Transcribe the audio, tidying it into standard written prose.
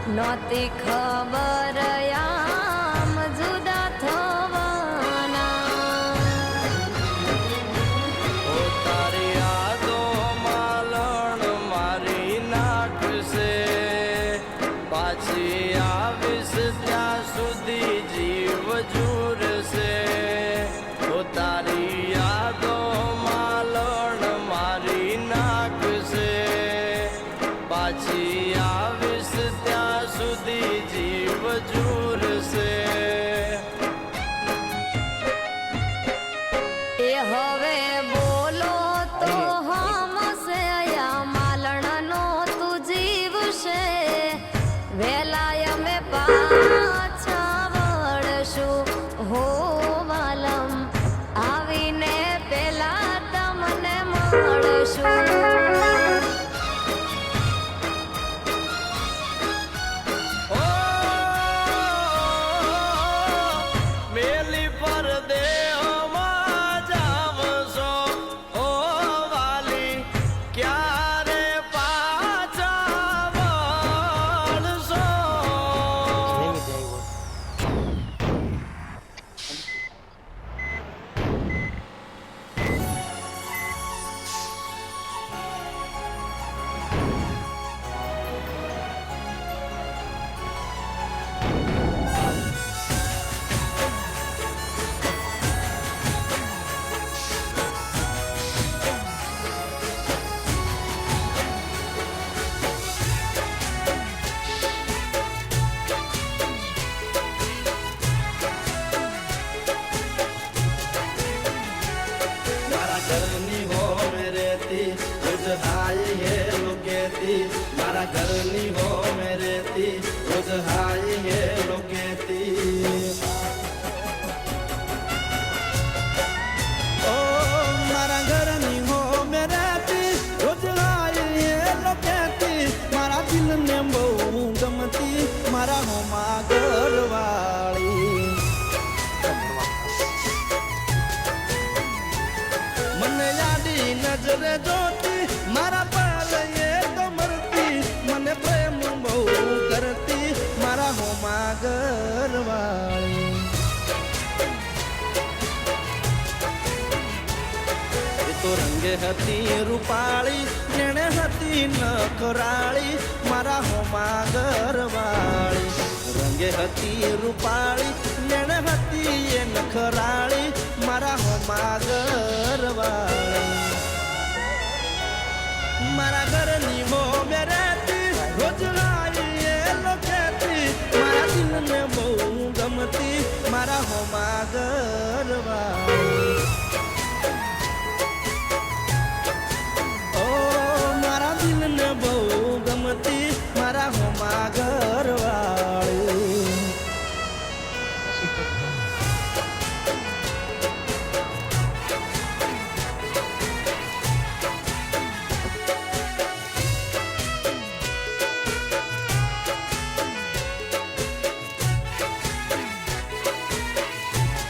નહોતી ખબર આમ જુદા થવાના તારી યાદો માલણ મારી નાખશે પાછી આવીશ ત્યાં સુધી જીવ જુરશે તારી યાદો માલણ મારી નાખશે પાછી આવીશ ત્યાં સુધી જીવ જુરશે એ હવે બોલો તો હમશે યા માલણનો તું જીવશે વેલા અમે પાછા વળશું હો વાલમ આવીને પેલા તમને મળશું मारा घरनी हो मेरे ती रोज हाई है लोकेती ओ मारा घरनी हो मेरे ती रोज हाई है लोकेती मारा दिल ने बहु गमती मारा हो मा घरवाળી મને યાદી નજરે જોતી મારા પાલયે તો મરતી મને પ્રેમ બહુ કરતી મારા હોમા ઘરવાળી એ તો રંગે હતી રૂપાળી જેણે હતી નખરાળી મારા હોમા ઘરવાળી રંગે હતી રૂપાળી નેણ હતી એ નખરાળી મારા હોમા ઘરવાળી મારા ઘર